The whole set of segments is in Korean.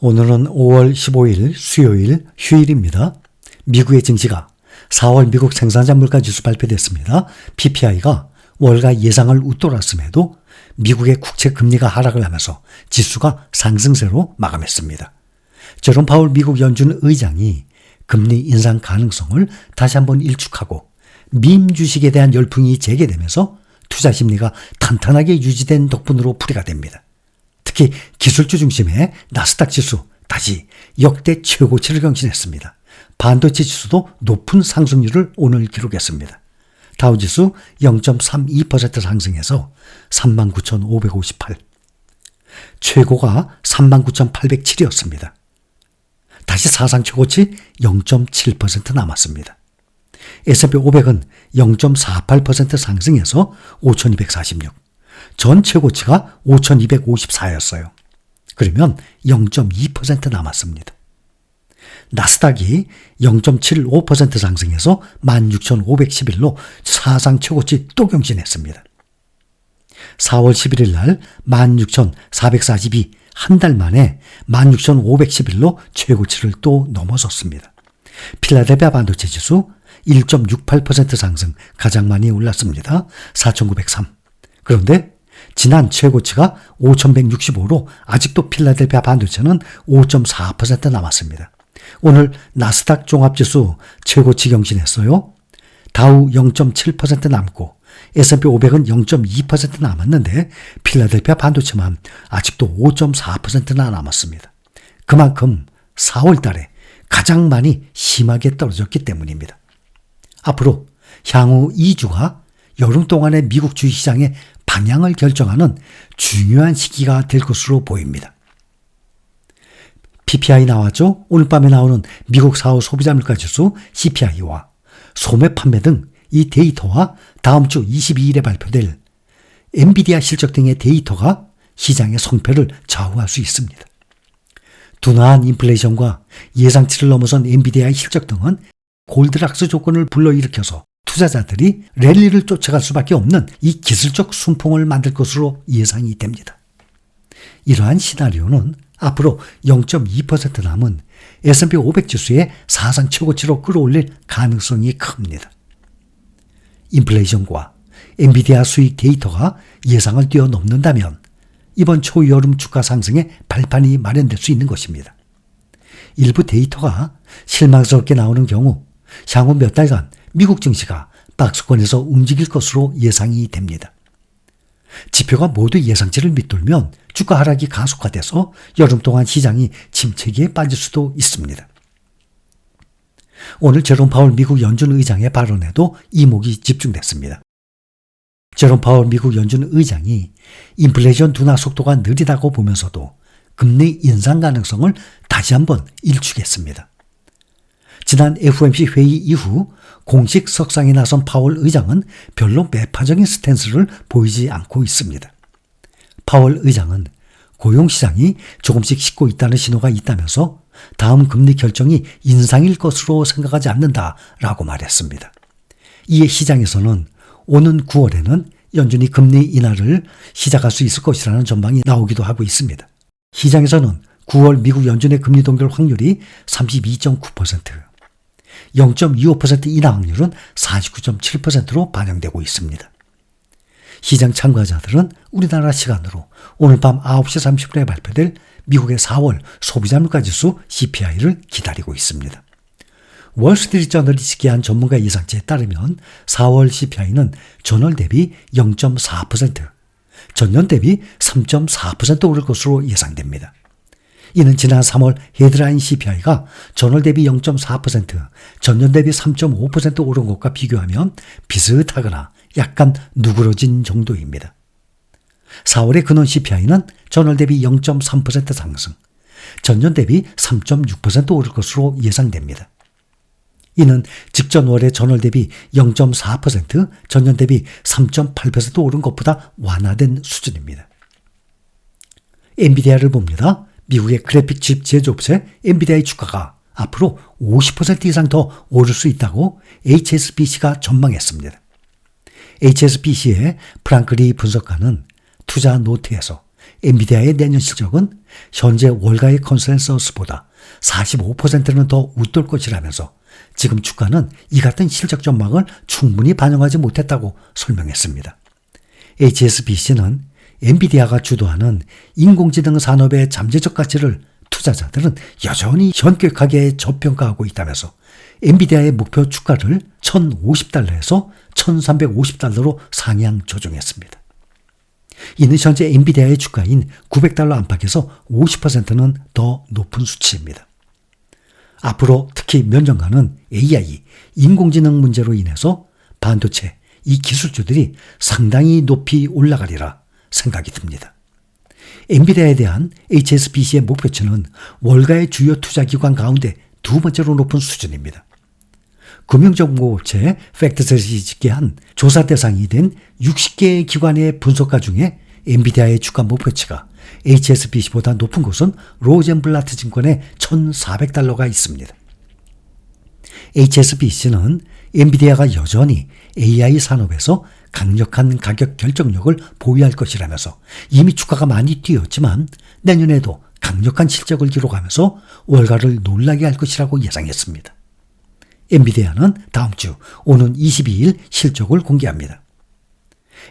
오늘은 5월 15일 수요일 휴일입니다. 미국의 증시가 4월 미국 생산자 물가지수 발표됐습니다. PPI가 월가 예상을 웃돌았음에도 미국의 국채 금리가 하락을 하면서 지수가 상승세로 마감했습니다. 제롬 파월 미국 연준 의장이 금리 인상 가능성을 다시 한번 일축하고 밈 주식에 대한 열풍이 재개되면서 투자 심리가 탄탄하게 유지된 덕분으로 풀이가 됩니다. 특히 기술주 중심의 나스닥 지수 다시 역대 최고치를 경신했습니다. 반도체 지수도 높은 상승률을 오늘 기록했습니다. 다우지수 0.32% 상승해서 39,558. 최고가 39,807이었습니다. 다시 사상 최고치 0.7% 남았습니다. S&P 500은 0.48% 상승해서 5,246. 전 최고치가 5,254였어요. 그러면 0.2% 남았습니다. 나스닥이 0.75% 상승해서 16,511로 사상 최고치 또 경신했습니다. 4월 11일 날 16,442, 한 달 만에 16,511로 최고치를 또 넘어섰습니다. 필라델피아 반도체 지수 1.68% 상승, 가장 많이 올랐습니다. 4,903. 그런데 지난 최고치가 5,165로 아직도 필라델피아 반도체는 5.4% 남았습니다. 오늘 나스닥 종합지수 최고치 경신했어요. 다우 0.7% 남고 S&P 500은 0.2% 남았는데 필라델피아 반도체만 아직도 5.4%나 남았습니다. 그만큼 4월 달에 가장 많이 심하게 떨어졌기 때문입니다. 앞으로 향후 2주가 여름 동안의 미국 주식시장의 방향을 결정하는 중요한 시기가 될 것으로 보입니다. PPI 나왔죠? 오늘 밤에 나오는 미국 4월 소비자 물가지수 CPI와 소매 판매 등 이 데이터와 다음 주 22일에 발표될 엔비디아 실적 등의 데이터가 시장의 성패를 좌우할 수 있습니다. 둔화한 인플레이션과 예상치를 넘어선 엔비디아의 실적 등은 골드락스 조건을 불러일으켜서 투자자들이 랠리를 쫓아갈 수밖에 없는 이 기술적 순풍을 만들 것으로 예상이 됩니다. 이러한 시나리오는 앞으로 0.2% 남은 S&P 500 지수의 사상 최고치로 끌어올릴 가능성이 큽니다. 인플레이션과 엔비디아 수익 데이터가 예상을 뛰어넘는다면 이번 초여름 주가 상승의 발판이 마련될 수 있는 것입니다. 일부 데이터가 실망스럽게 나오는 경우 향후 몇 달간 미국 증시가 박스권에서 움직일 것으로 예상이 됩니다. 지표가 모두 예상치를 밑돌면 주가 하락이 가속화돼서 여름 동안 시장이 침체기에 빠질 수도 있습니다. 오늘 제롬 파월 미국 연준 의장의 발언에도 이목이 집중됐습니다. 제롬 파월 미국 연준 의장이 인플레이션 둔화 속도가 느리다고 보면서도 금리 인상 가능성을 다시 한번 일축했습니다. 지난 FOMC 회의 이후 공식 석상에 나선 파월 의장은 별로 매파적인 스탠스를 보이지 않고 있습니다. 파월 의장은 고용시장이 조금씩 식고 있다는 신호가 있다면서 다음 금리 결정이 인상일 것으로 생각하지 않는다라고 말했습니다. 이에 시장에서는 오는 9월에는 연준이 금리 인하를 시작할 수 있을 것이라는 전망이 나오기도 하고 있습니다. 시장에서는 9월 미국 연준의 금리 동결 확률이 32.9%, 0.25% 인하 확률은 49.7%로 반영되고 있습니다. 시장 참가자들은 우리나라 시간으로 오늘 밤 9시 30분에 발표될 미국의 4월 소비자 물가지수 CPI를 기다리고 있습니다. 월스트리트저널이 집계한 전문가 예상치에 따르면 4월 CPI는 전월 대비 0.4%, 전년 대비 3.4% 오를 것으로 예상됩니다. 이는 지난 3월 헤드라인 CPI가 전월 대비 0.4%, 전년 대비 3.5% 오른 것과 비교하면 비슷하거나 약간 누그러진 정도입니다. 4월의 근원 CPI는 전월 대비 0.3% 상승, 전년 대비 3.6% 오를 것으로 예상됩니다. 이는 직전 월의 전월 대비 0.4%, 전년 대비 3.8% 오른 것보다 완화된 수준입니다. 엔비디아를 봅니다. 미국의 그래픽 칩 제조업체 엔비디아의 주가가 앞으로 50% 이상 더 오를 수 있다고 HSBC가 전망했습니다. HSBC의 프랑크 리 분석가는 투자 노트에서 엔비디아의 내년 실적은 현재 월가의 컨센서스보다 45%는 더 웃돌 것이라면서 지금 주가는 이 같은 실적 전망을 충분히 반영하지 못했다고 설명했습니다. HSBC는 엔비디아가 주도하는 인공지능 산업의 잠재적 가치를 투자자들은 여전히 현격하게 저평가하고 있다면서 엔비디아의 목표 주가를 1,050달러에서 1,350달러로 상향 조정했습니다. 이는 현재 엔비디아의 주가인 900달러 안팎에서 50%는 더 높은 수치입니다. 앞으로 특히 몇 년간은 AI, 인공지능 문제로 인해서 반도체, 이 기술주들이 상당히 높이 올라가리라 생각이 듭니다. 엔비디아에 대한 HSBC의 목표치는 월가의 주요 투자기관 가운데 두 번째로 높은 수준입니다. 금융정보업체 팩트셋이 집계한 조사 대상이 된 60개의 기관의 분석가 중에 엔비디아의 주가 목표치가 HSBC보다 높은 곳은 로젠블라트 증권의 1,400달러가 있습니다. HSBC는 엔비디아가 여전히 AI 산업에서 강력한 가격 결정력을 보유할 것이라면서 이미 주가가 많이 뛰었지만 내년에도 강력한 실적을 기록하면서 월가를 놀라게 할 것이라고 예상했습니다. 엔비디아는 다음 주 오는 22일 실적을 공개합니다.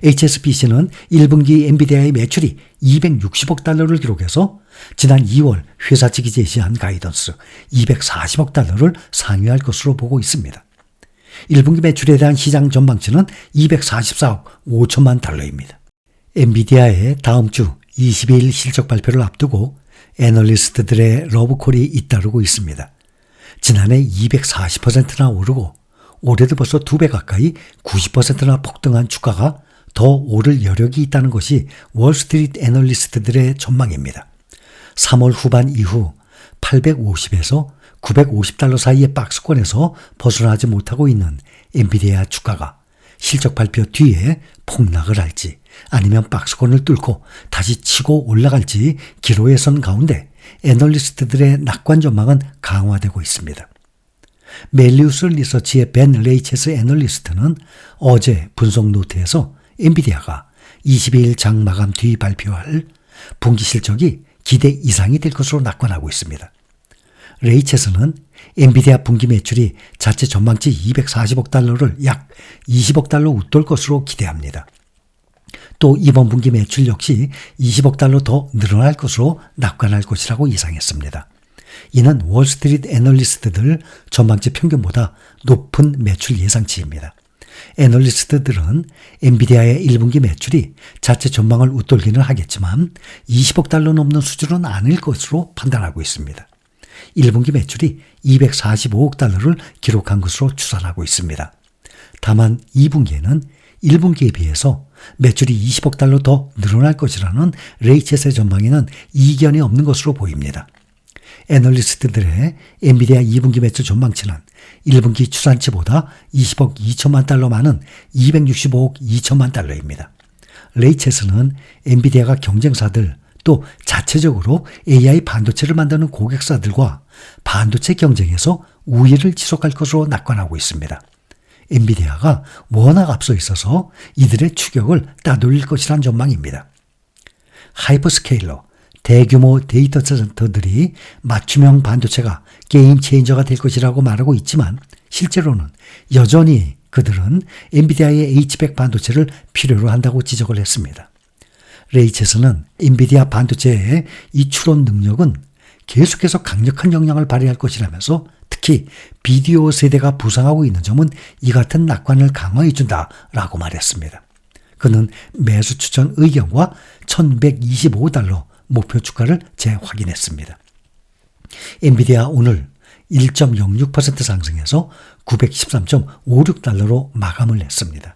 HSBC는 1분기 엔비디아의 매출이 260억 달러를 기록해서 지난 2월 회사 측이 제시한 가이던스 240억 달러를 상회할 것으로 보고 있습니다. 1분기 매출에 대한 시장 전망치는 244억 5천만 달러입니다. 엔비디아의 다음 주 22일 실적 발표를 앞두고 애널리스트들의 러브콜이 잇따르고 있습니다. 지난해 240%나 오르고 올해도 벌써 2배 가까이 90%나 폭등한 주가가 더 오를 여력이 있다는 것이 월스트리트 애널리스트들의 전망입니다. 3월 후반 이후 850에서 950달러 사이의 박스권에서 벗어나지 못하고 있는 엔비디아 주가가 실적 발표 뒤에 폭락을 할지 아니면 박스권을 뚫고 다시 치고 올라갈지 기로에 선 가운데 애널리스트들의 낙관 전망은 강화되고 있습니다. 멜리우스 리서치의 벤 레이체스 애널리스트는 어제 분석 노트에서 엔비디아가 22일 장 마감 뒤 발표할 분기 실적이 기대 이상이 될 것으로 낙관하고 있습니다. 레이체스는 엔비디아 분기 매출이 자체 전망치 240억 달러를 약 20억 달러 웃돌 것으로 기대합니다. 또 이번 분기 매출 역시 20억 달러 더 늘어날 것으로 낙관할 것이라고 예상했습니다. 이는 월스트리트 애널리스트들 전망치 평균보다 높은 매출 예상치입니다. 애널리스트들은 엔비디아의 1분기 매출이 자체 전망을 웃돌기는 하겠지만 20억 달러 넘는 수준은 아닐 것으로 판단하고 있습니다. 1분기 매출이 245억 달러를 기록한 것으로 추산하고 있습니다. 다만 2분기에는 1분기에 비해서 매출이 20억 달러 더 늘어날 것이라는 레이체스의 전망에는 이견이 없는 것으로 보입니다. 애널리스트들의 엔비디아 2분기 매출 전망치는 1분기 추산치보다 20억 2천만 달러 많은 265억 2천만 달러입니다. 레이체스는 엔비디아가 경쟁사들 또 자체적으로 AI 반도체를 만드는 고객사들과 반도체 경쟁에서 우위를 지속할 것으로 낙관하고 있습니다. 엔비디아가 워낙 앞서 있어서 이들의 추격을 따돌릴 것이란 전망입니다. 하이퍼스케일러, 대규모 데이터 센터들이 맞춤형 반도체가 게임 체인저가 될 것이라고 말하고 있지만 실제로는 여전히 그들은 엔비디아의 H100 반도체를 필요로 한다고 지적을 했습니다. 레이체스는 엔비디아 반도체의 이 추론 능력은 계속해서 강력한 영향을 발휘할 것이라면서 특히 비디오 세대가 부상하고 있는 점은 이 같은 낙관을 강화해 준다라고 말했습니다. 그는 매수 추천 의견과 1,125달러 목표 주가를 재확인했습니다. 엔비디아 오늘 1.06% 상승해서 913.56달러로 마감을 했습니다.